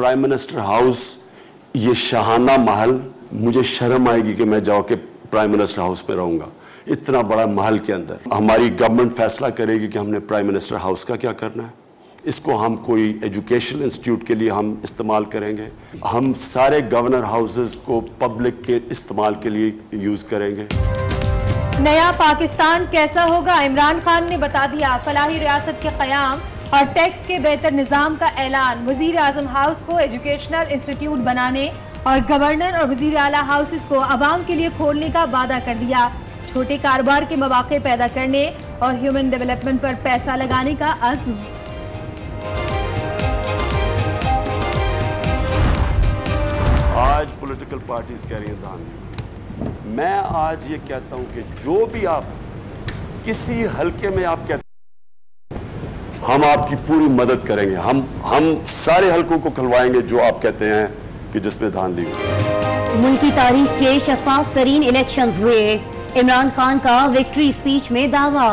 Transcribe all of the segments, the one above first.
Prime minister house, ये शाहाना महल, मुझे शर्म आएगी कि मैं जाके प्राइम मिनिस्टर हाउस में रहूंगा। इतना बड़ा महल के अंदर हमारी गवर्नमेंट फैसला करेगी कि हमने प्राइम मिनिस्टर हाउस का क्या करना है। इसको हम कोई एजुकेशनल इंस्टीट्यूट के लिए हम इस्तेमाल करेंगे। हम सारे गवर्नर हाउसेस को पब्लिक के इस्तेमाल के लिए यूज करेंगे। नया पाकिस्तान कैसा होगा, इमरान खान ने बता दिया। फलाही रियासत के क़याम और टैक्स के बेहतर निज़ाम का ऐलान। वज़ीर आज़म हाउस को एजुकेशनल इंस्टीट्यूट बनाने और गवर्नर और वज़ीर आला हाउसेस को आवाम के लिए खोलने का वादा कर दिया। छोटे कारोबार के मौके पैदा करने और ह्यूमन डेवलपमेंट पर पैसा लगाने का अज़्म। आज पॉलिटिकल पार्टीज कह रही हैं धांधली। मैं आज ये कहता हूं कि जो भी आप किसी हलके में आप कहते हैं, हम आपकी पूरी मदद करेंगे। हम सारे हलकों को खुलवाएंगे जो आप कहते हैं कि जिसमें धांधली हो। मुल्क की तारीख के शफाफ तरीन इलेक्शंस हुए। इमरान खान का विक्ट्री स्पीच में दावा।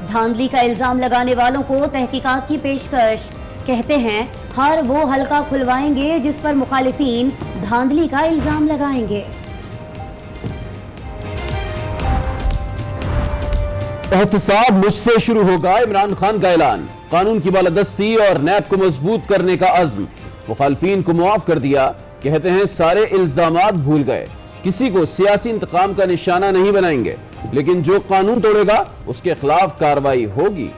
धांधली का इल्जाम लगाने वालों को तहकीकात की पेशकश। कहते हैं हर वो हलका खुलवाएंगे जिस पर मुखालिफिन धांधली का इल्जाम लगाएंगे। एहतसाब मुझसे शुरू होगा, इमरान खान का ऐलान। कानून की बालादस्ती और नैब को मजबूत करने का अज़्म। मुखालिफिन को मुआफ कर दिया। कहते हैं सारे इल्जामात भूल गए, किसी को सियासी इंतकाम का निशाना नहीं बनाएंगे, लेकिन जो कानून तोड़ेगा उसके खिलाफ कार्रवाई होगी।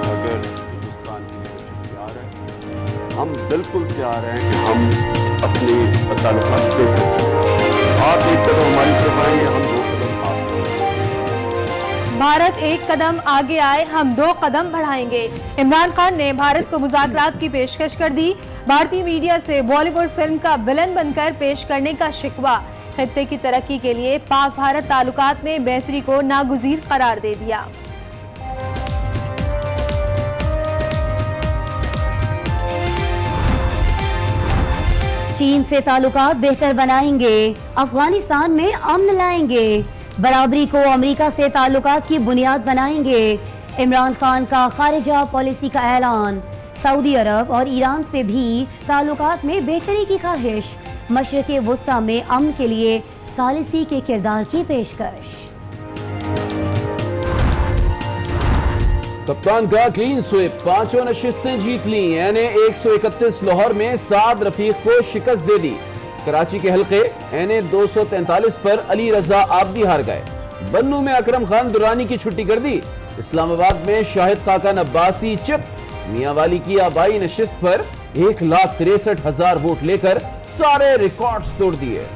अगर हिंदुस्तान की लीडरशिप तैयार है, हम बिल्कुल तैयार हैं कि हम अपने ताल्लुकात बेहतर करें। आप एक कदम हमारी तरफ आएंगे, हम दो कदम आपकी तरफ। भारत एक कदम आगे आए, हम दो कदम बढ़ाएंगे। इमरान खान ने भारत को मुज़ाकरात की पेशकश कर दी। भारतीय मीडिया से बॉलीवुड फिल्म का विलन बनकर पेश करने का शिकवा। खित्ते की तरक्की के लिए पाक भारत ताल्लुकात में बेहतरी को नागुज़ीर करार दे दिया। चीन से ताल्लुकात बेहतर बनाएंगे, अफगानिस्तान में अमन लाएंगे, बराबरी को अमेरिका से ताल्लुकात की बुनियाद बनाएंगे। इमरान खान का खारिजा पॉलिसी का ऐलान। सऊदी अरब और ईरान से भी ताल्लुकात में बेहतरी की ख्वाहिश। मशरिक़ वुस्ता में अमन के लिए सालिसी के किरदार की पेशकश। कप्तान का क्लीन स्वीप, 5 नशिस्तें जीत ली। एनए 131 लाहौर में साद रफीक को शिकस्त दे दी। कराची के हल्के एनए 243 पर अली रजा आबदी हार गए। बन्नू में अकरम खान दुरानी की छुट्टी कर दी। इस्लामाबाद में शाहिद खाकन अब्बासी चिप। मियांवाली की आबाई नशिस्त पर 1,63,000 वोट लेकर सारे रिकॉर्ड्स तोड़ दिए।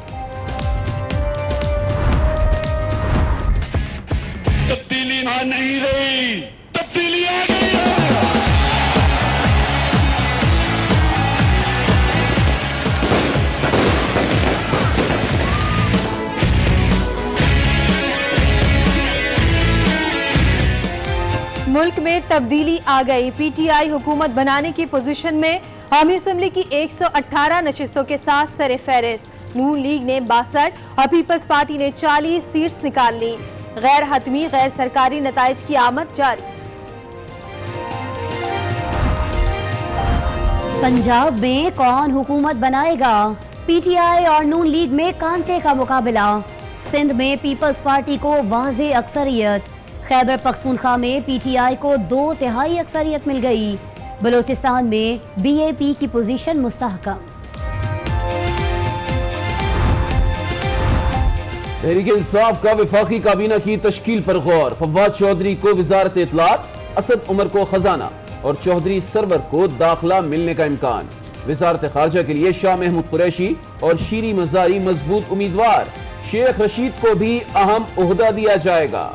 तब्दीली नहीं रही, तब्दीली आ गई है। मुल्क में तब्दीली आ गई। पीटीआई हुकूमत बनाने की पोजीशन में। कौमी असम्बली की 118 नशिस्तों के साथ सरे फहरिस्त। नून लीग ने 62 और पीपल्स पार्टी ने 40 सीट्स निकाल ली। गैर हतमी गैर सरकारी नताइज की आमद जारी। पंजाब में कौन हुकूमत बनाएगा? पीटीआई और नून लीग में कांटे का मुकाबला। सिंध में पीपल्स पार्टी को वाज़े अक्सरियत। खैबर पख्तूनख्वा में पीटीआई को 2/3 अक्सरियत मिल गई। बलोचिस्तान में बीएपी की पोजीशन मुस्तहकम। तहरीक इंसाफ का वफाकी काबीना की तश्कील पर गौर। फवाद चौधरी को वजारत इत्तलात, असद उमर को खजाना और चौधरी सरवर को दाखिला मिलने का इम्कान। वजारत खारजा के लिए शाह महमूद कुरैशी और शीरी मजारी मजबूत उम्मीदवार। शेख रशीद को भी अहम ओहदा दिया जाएगा।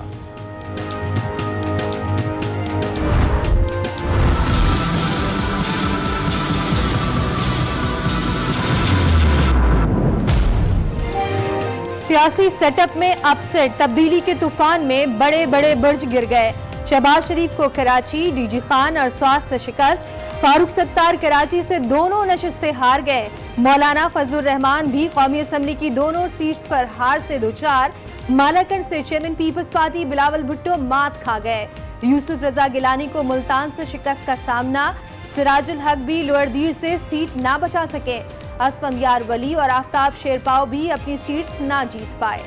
सियासी सेटअप में अपसेट। तब्दीली के तूफान में बड़े बड़े बुर्ज गिर गए। शहबाज शरीफ को कराची, डीजी खान और स्वाद से शिकस्त। फारूक सत्तार कराची से दोनों नशिस्तें हार गए। मौलाना फजलुर रहमान भी कौमी असम्बली की दोनों सीट्स पर हार से 2-4। मालाकंड से chairman people's party Bilawal Bhutto मात खा गए। यूसुफ रजा गिलानी को मुल्तान से शिकस्त का सामना। सिराजुल हक भी लोअरदीर से सीट ना बचा सके। असफंदियार वली और आफ्ताब शेरपाव भी अपनी सीट्स ना जीत पाए।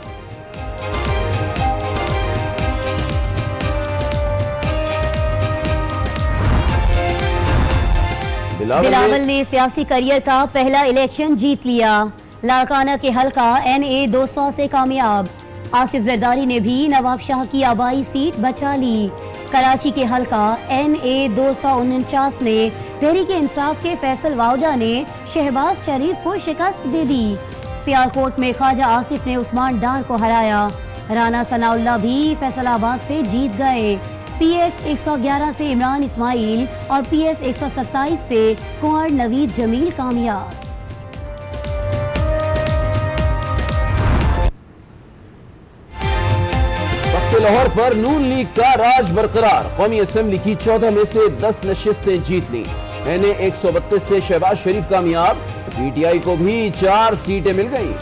बिलावल ने सियासी करियर का पहला इलेक्शन जीत लिया। लाड़काना के हलका NA 200 से कामयाब। आसिफ जरदारी ने भी नवाब शाह की आबाई सीट बचा ली। कराची के हलका NA 249 में तहरीक इंसाफ के फैसल वाउडा ने शहबाज शरीफ को शिकस्त दे दी। सियालकोट में ख्वाजा आसिफ ने उस्मान डार को हराया। राना सनाउल्लाह भी फैसलाबाद से जीत गए। PS 111 से इमरान इस्माइल और PS 127 से कुंवर नवीद जमील कामयाब। लाहौर पर नून लीग का राज बरकरार। कौमी असेंबली की 14 में से 10 नशिस्तें जीत ली। NA 132 से शहबाज शरीफ कामयाब। PTI को भी 4 सीटें मिल गई।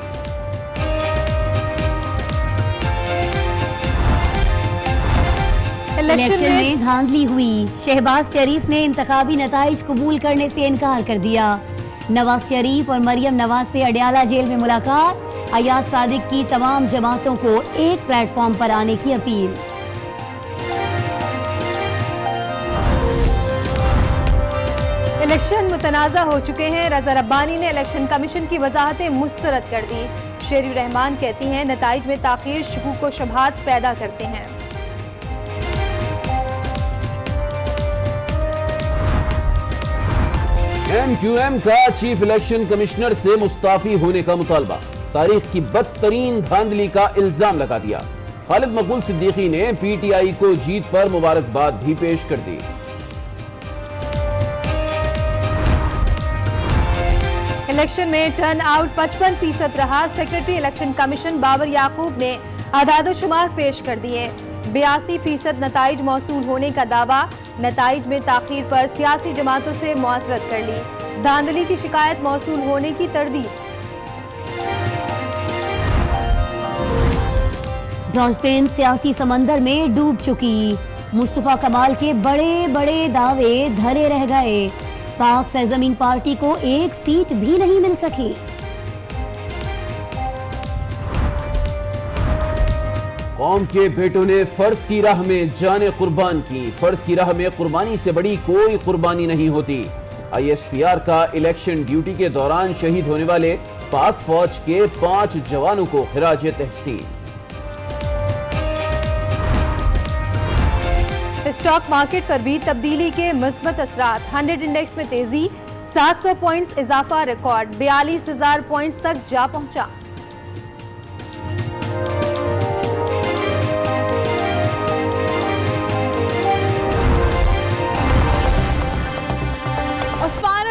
इलेक्शन में धांधली हुई। शहबाज शरीफ ने इंतखाबी नताइज कबूल करने से इनकार कर दिया। नवाज शरीफ और मरियम नवाज से अडयाला जेल में मुलाकात। अयाज सादिक की तमाम जमातों को एक प्लेटफॉर्म पर आने की अपील। इलेक्शन मुतनाज़ा हो चुके हैं। रजा रब्बानी ने इलेक्शन कमीशन की वजाहतें मुस्तरद कर दी। शेरी रहमान कहती हैं नताइज में ताखीर शकूक व शुबहात पैदा करते हैं। MQM का चीफ इलेक्शन कमिश्नर से मुस्ताफी होने का मुतालबा। तारीख की बदतरीन धांधली का इल्जाम लगा दिया। खालिद मकबूल सिद्दीकी ने PTI को जीत पर मुबारकबाद भी पेश कर दी। इलेक्शन में टर्न आउट 55% रहा। सेक्रेटरी इलेक्शन कमीशन बाबर याकूब ने आदाद-ओ-शुमार पेश कर दिए। 82% नताइज मौसूल होने का दावा। नताइज में ताखीर पर सियासी जमातों से मुआसरत कर ली। धांधली की शिकायत मौसूल होने की तरदीद। डॉल्फिन सियासी समंदर में डूब चुकी। मुस्तफा कमाल के बड़े बड़े दावे धरे रह गए। पाक सरजमीन पार्टी को एक सीट भी नहीं मिल सकी। कौम के बेटों ने फर्ज की राह में जाने कुर्बान की। फर्ज की राह में कुर्बानी से बड़ी कोई कुर्बानी नहीं होती। ISPR का इलेक्शन ड्यूटी के दौरान शहीद होने वाले पाक फौज के 5 जवानों को खिराज तहसीन। स्टॉक मार्केट पर भी तब्दीली के मुस्बत असरात। 100 इंडेक्स में तेजी। 700 पॉइंट्स इजाफा रिकॉर्ड 42,000 पॉइंट्स तक जा पहुंचा।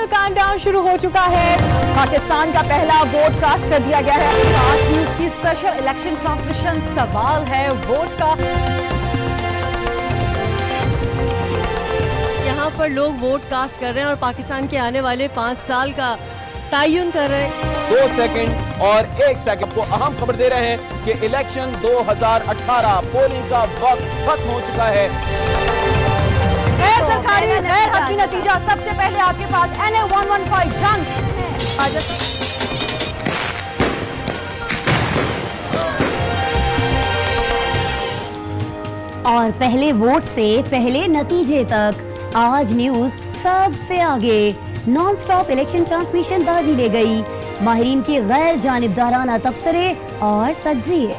काउंटडाउन शुरू हो चुका है। पाकिस्तान का पहला वोट कास्ट कर दिया गया है। आज न्यूज की स्पेशल इलेक्शन ट्रांसमिशन। सवाल है वोट का। यहाँ पर लोग वोट कास्ट कर रहे हैं और पाकिस्तान के आने वाले 5 साल का तयन कर रहे हैं। 2 सेकंड और 1 सेकंड को अहम खबर दे रहे हैं कि इलेक्शन 2018 पोलिंग का वक्त खत्म हो चुका है। गैर सरकारी गैर हकी नतीजा सबसे पहले आपके पास NA 115 जंग। और पहले वोट से पहले नतीजे तक आज न्यूज सबसे आगे। नॉन स्टॉप इलेक्शन ट्रांसमिशन बाजी ले गई। माहिरीन के गैर जानिबदाराना तबसरे और तज्जिए।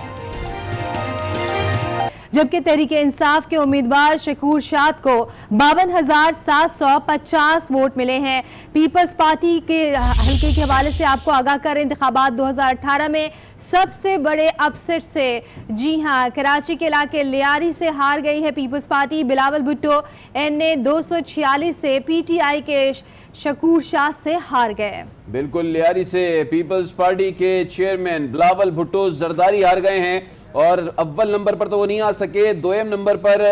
जबकि तहरीके इंसाफ के उम्मीदवार शकूर शाद को 52,750 वोट मिले हैं। पीपल्स पार्टी के हल्के के हवाले से आपको आगाह करें, इंतखाबात 2018 में सबसे बड़े अपसेट से, जी हां, कराची के इलाके लियारी से हार गई है people's party. Bilawal Bhutto NA 246 से PTI के शकूर शाह से हार गए। बिल्कुल, लियारी से पीपल्स पार्टी के चेयरमैन बिलावल भुट्टो जरदारी हार गए हैं और अव्वल नंबर पर तो वो नहीं आ सके, दोयम नंबर पर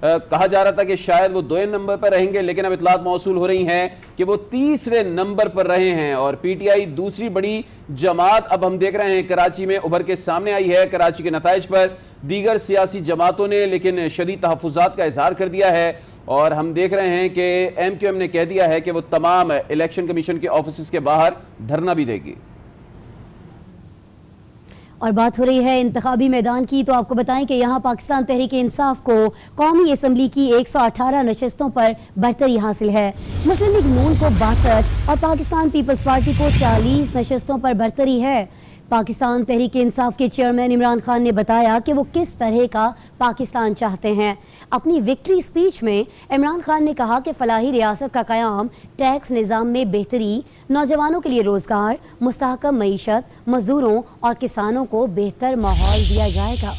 कहा जा रहा था कि शायद वो दोयम नंबर पर रहेंगे, लेकिन अब इतलात मौसूल हो रही हैं कि वो तीसरे नंबर पर रहे हैं। और पीटीआई दूसरी बड़ी जमात अब हम देख रहे हैं कराची में उभर के सामने आई है। कराची के नताइज पर दीगर सियासी जमातों ने लेकिन शदीद तहफ़्फ़ुज़ात का इजहार कर दिया है और हम देख रहे हैं कि एमक्यूएम ने कह दिया है कि वो तमाम इलेक्शन कमीशन के ऑफिस के बाहर धरना भी देगी। और बात हो रही है इंतखाबी मैदान की, तो आपको बताएं कि यहाँ पाकिस्तान तहरीक इंसाफ को कौमी असम्बली की 118 नशस्तों पर बढ़तरी हासिल है। मुस्लिम लीग नून को 62 और पाकिस्तान पीपल्स पार्टी को 40 नशस्तों पर बढ़तरी है। पाकिस्तान तहरीक इंसाफ के चेयरमैन इमरान खान ने बताया कि वो किस तरह का पाकिस्तान चाहते हैं। अपनी विक्ट्री स्पीच में इमरान खान ने कहा कि फलाही रियासत का क़याम, टैक्स निज़ाम में बेहतरी, नौजवानों के लिए रोज़गार, मुस्तहकम मईशत, मजदूरों और किसानों को बेहतर माहौल दिया जाएगा।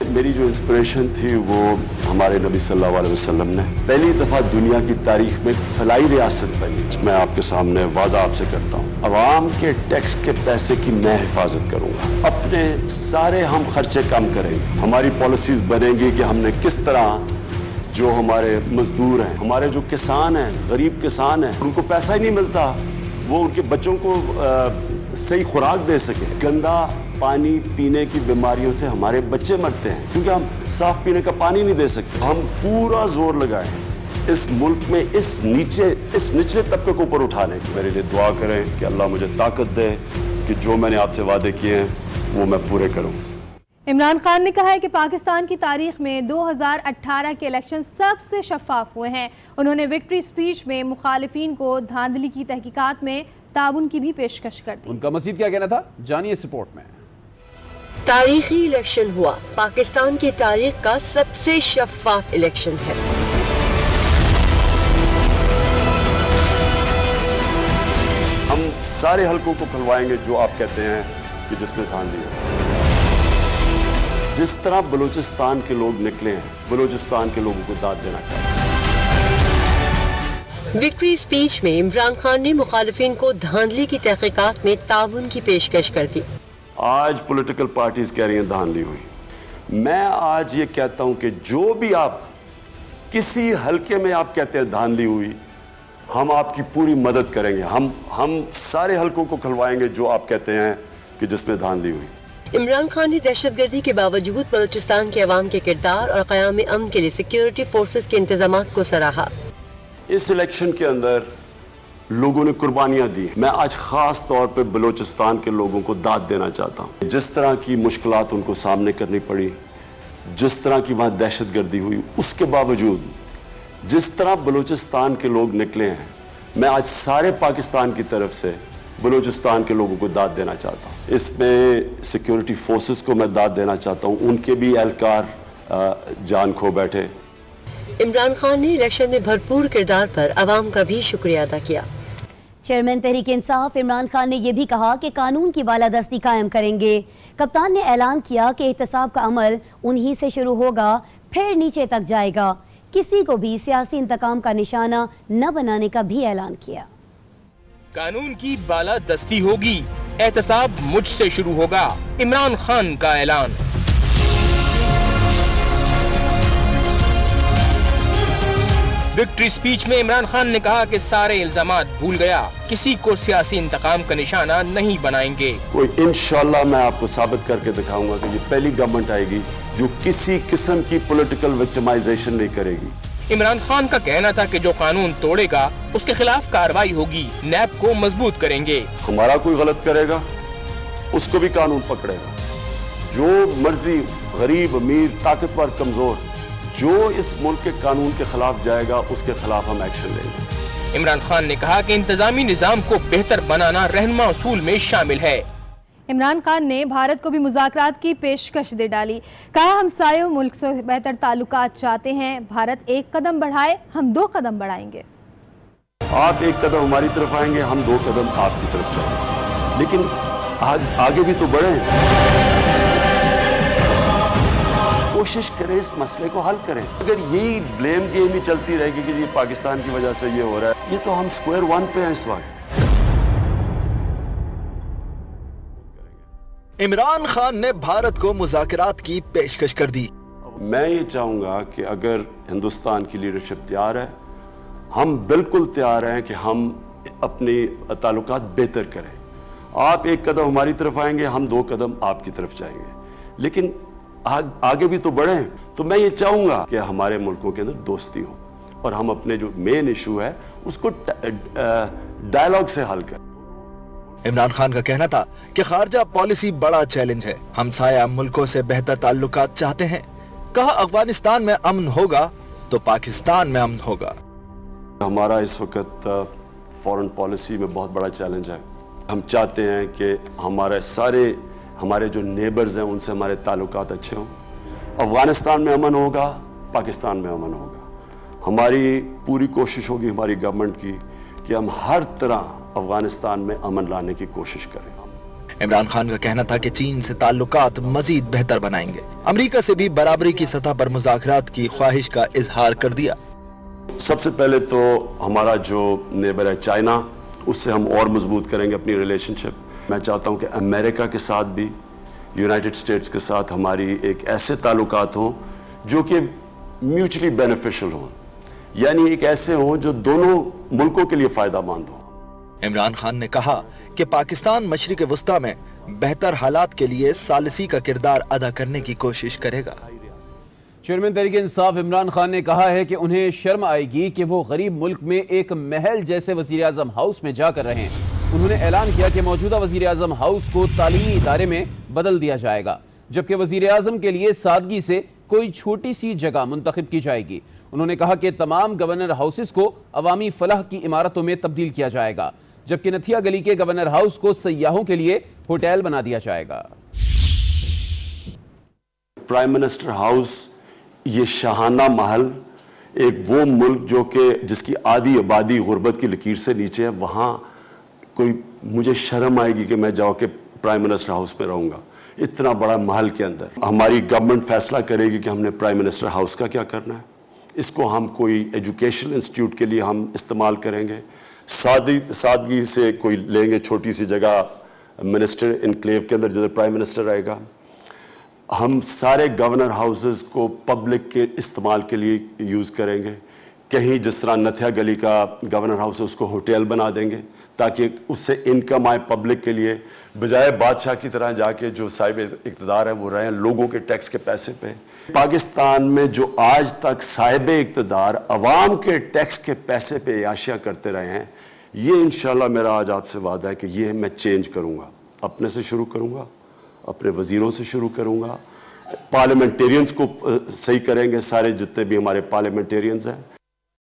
मेरी जो इंस्पिरेशन थी वो हमारे नबी सल्लल्लाहु अलैहि वसल्लम ने पहली दफ़ा दुनिया की तारीख में फलाई रियासत बनी। मैं आपके सामने वादा आपसे करता हूँ, अवाम के टैक्स के पैसे की मैं हिफाजत करूँगा, अपने सारे हम खर्चे कम करेंगे। हमारी पॉलिसीज बनेंगी कि हमने किस तरह जो हमारे मजदूर हैं, हमारे जो किसान हैं, गरीब किसान हैं, उनको पैसा ही नहीं मिलता, वो उनके बच्चों को सही खुराक दे सके। गंदा पानी पीने की बीमारियों से हमारे बच्चे मरते हैं क्योंकि हम साफ पीने का पानी नहीं दे सकते। हम पूरा जोर लगाएं इस मुल्क में इस निचले तबके को ऊपर उठाने की। मेरे लिए दुआ करें कि अल्लाह मुझे ताकत दे कि जो मैंने आपसे वादे किए हैं वो मैं पूरे करूं। इमरान खान ने कहा है कि पाकिस्तान की तारीख में 2018 के इलेक्शन सबसे शफाफ हुए हैं। उन्होंने विक्ट्री स्पीच में मुखालिफिन को धांधली की तहकीकात में ताउन की भी पेशकश कर दी। उनका मज़ीद क्या कहना था, जानिए इस रिपोर्ट में। तारीखी इलेक्शन हुआ, पाकिस्तान की तारीख का सबसे शफाफ इलेक्शन है। हम सारे हलकों को खुलवाएंगे जो आप कहते हैं कि जिसमें धांधली है। जिस तरह बलूचिस्तान के लोग निकले हैं, बलूचिस्तान के लोगों को दाद देना चाहते हैं। विक्ट्री स्पीच में इमरान खान ने मुखालिफिन को धांधली की तहकीकात में ताउन की पेशकश कर दी। आज पॉलिटिकल पार्टीज कह रही हैं धांधली हुई। मैं आज ये कहता हूं कि जो भी आप किसी हलके में आप कहते हैं धांधली हुई, हम आपकी पूरी मदद करेंगे। हम सारे हलकों को खुलवाएंगे जो आप कहते हैं कि जिसमें धांधली हुई। इमरान खान ने दहशतगर्दी के बावजूद बलूचिस्तान के अवाम के किरदार और क़याम अमन के लिए सिक्योरिटी फोर्सेस के इंतजामात को सराहा। इस इलेक्शन के अंदर लोगों ने कुर्बानियां दी। मैं आज खास तौर पे बलूचिस्तान के लोगों को दाद देना चाहता हूं। जिस तरह की मुश्किलात उनको सामने करनी पड़ी, जिस तरह की वहां दहशतगर्दी हुई, उसके बावजूद जिस तरह बलूचिस्तान के लोग निकले हैं, मैं आज सारे पाकिस्तान की तरफ से बलूचिस्तान के लोगों को दाद देना चाहता हूँ। इसमें सिक्योरिटी फोर्सेस को मैं दाद देना चाहता हूँ, उनके भी एहलकार जान खो बैठे। इमरान खान ने इलेक्शन में भरपूर किरदार पर अवाम का भी शुक्रिया अदा किया। चेयरमैन तहरीक इंसाफ इमरान खान ने यह भी कहा कि कानून की बालादस्ती कायम करेंगे। कप्तान ने ऐलान किया कि एहतसाब का अमल उन्हीं से शुरू होगा, फिर नीचे तक जाएगा। किसी को भी सियासी इंतकाम का निशाना न बनाने का भी ऐलान किया। कानून की बालादस्ती होगी, एहतसाब मुझसे शुरू होगा, इमरान खान का ऐलान। विक्ट्री स्पीच में इमरान खान ने कहा कि सारे इल्जामात भूल गया, किसी को सियासी इंतकाम का निशाना नहीं बनाएंगे। कोई इंशाल्लाह मैं आपको साबित करके दिखाऊंगा कि ये पहली गवर्नमेंट आएगी जो किसी किस्म की पॉलिटिकल विक्टिमाइजेशन नहीं करेगी। इमरान खान का कहना था कि जो कानून तोड़ेगा उसके खिलाफ कार्रवाई होगी, नैब को मजबूत करेंगे। हमारा कोई गलत करेगा उसको भी कानून पकड़ेगा। जो मर्जी गरीब अमीर ताकतवर कमजोर जो इस मुल्क के कानून के खिलाफ जाएगा उसके खिलाफ हम एक्शन लेंगे। इमरान खान ने कहा कि इंतजामी निजाम को बेहतर बनाना रहनुमा उसूल में शामिल है। इमरान खान ने भारत को भी मुज़ाकरात की पेशकश दे डाली। कहा हमसायों मुल्क से बेहतर ताल्लुकात चाहते हैं, भारत एक कदम बढ़ाए, हम 2 कदम बढ़ाएंगे। आप एक कदम हमारी तरफ आएंगे, हम 2 कदम आपकी तरफ जाएंगे, लेकिन आगे भी तो बढ़े। कोशिश करें इस मसले को हल करें। अगर यही ब्लेम गेम ही चलती रहेगी कि ये पाकिस्तान की वजह से ये हो रहा है, ये तो हम स्क्वायर 1 पे हैं इस वक्त। इमरान खान ने भारत को मुज़ाकरात की पेशकश कर दी। मैं ये चाहूँगा कि अगर हिंदुस्तान की लीडरशिप तैयार है, हम बिल्कुल तैयार हैं कि हम अपने ताल्लुकात बेहतर करें। आप एक कदम हमारी तरफ आएंगे, हम 2 कदम आपकी तरफ जाएंगे, लेकिन आगे भी तो बढ़ें। तो मैं ये चाहूँगा कि हमारे मुल्कों के अंदर दोस्ती हो और हम अपने जो मेन इशू है उसको डायलॉग से हल करें। इमरान खान का कहना था कि खारजा पॉलिसी बड़ा चैलेंज है, हमसाया मुल्कों से बेहतर ताल्लुकात चाहते हैं। कहा अफगानिस्तान में अमन होगा तो पाकिस्तान में अमन होगा। हमारा इस वक्त फॉरेन पॉलिसी में बहुत बड़ा चैलेंज है। हम चाहते हैं कि हमारे जो नेबर्स हैं उनसे हमारे ताल्लुकात अच्छे हों। अफगानिस्तान में अमन होगा, पाकिस्तान में अमन होगा। हमारी पूरी कोशिश होगी हमारी गवर्नमेंट की कि हम हर तरह अफगानिस्तान में अमन लाने की कोशिश करें। इमरान खान का कहना था कि चीन से ताल्लुकात मजीद बेहतर बनाएंगे। अमेरिका से भी बराबरी की सतह पर मुज़ाकरात की ख्वाहिश का इजहार कर दिया। सबसे पहले तो हमारा जो नेबर है चाइना, उससे हम और मजबूत करेंगे अपनी रिलेशनशिप। मैं चाहता हूं कि अमेरिका के साथ भी, यूनाइटेड स्टेट्स के साथ हमारी एक ऐसे ताल्लुकात हों जो कि म्यूचुअली बेनिफिशियल हों, यानी एक ऐसे हों जो दोनों मुल्कों के लिए फ़ायदामंद हों। इमरान खान ने कहा कि पाकिस्तान मशरिक़ वस्ता में बेहतर हालात के लिए सालिसी का किरदार अदा करने की कोशिश करेगा। चेयरमैन तहरीक इंसाफ इमरान खान ने कहा है कि उन्हें शर्म आएगी कि वो गरीब मुल्क में एक महल जैसे वज़ीर आज़म हाउस में जाकर रहें। उन्होंने ऐलान किया कि मौजूदा वज़ीर आज़म हाउस को तालीमी इदारे में बदल दिया जाएगा, जबकि वज़ीर आज़म के लिए सादगी से कोई छोटी सी जगह मुंतखब की जाएगी। उन्होंने कहा कि तमाम गवर्नर हाउसेस को अवामी फलाह की इमारतों में तब्दील किया जाएगा, जबकि नथिया गली के गवर्नर हाउस को सयाहों के लिए होटल बना दिया जाएगा। प्राइम मिनिस्टर हाउस ये शाहाना महल, एक वो मुल्क जो कि जिसकी आधी आबादी गुर्बत की लकीर से नीचे है, वहाँ कोई मुझे शर्म आएगी कि मैं जाओ के प्राइम मिनिस्टर हाउस में रहूँगा। इतना बड़ा महल के अंदर हमारी गवर्नमेंट फैसला करेगी कि हमने प्राइम मिनिस्टर हाउस का क्या करना है। इसको हम कोई एजुकेशनल इंस्टीट्यूट के लिए हम इस्तेमाल करेंगे। सादगी से कोई लेंगे छोटी सी जगह मिनिस्टर इनक्लेव के अंदर जिधर प्राइम मिनिस्टर रहेगा। हम सारे गवर्नर हाउसेस को पब्लिक के इस्तेमाल के लिए यूज़ करेंगे। कहीं जिस तरह नथिया गली का गवर्नर हाउस है उसको होटल बना देंगे ताकि उससे इनकम आए पब्लिक के लिए, बजाय बादशाह की तरह जाके जो साहिब इक़्तिदार है वो रहें लोगों के टैक्स के पैसे पे। पाकिस्तान में जो आज तक साहिब इक़्तिदार अवाम के टैक्स के पैसे पे याशिया करते रहे हैं, ये इंशाल्लाह मेरा आज आपसे वादा है कि ये मैं चेंज करूँगा। अपने से शुरू करूँगा, अपने वज़ीरों से शुरू करूँगा, पार्लियामेंटेरियंस को सही करेंगे, सारे जितने भी हमारे पार्लियामेंटेरियंस हैं।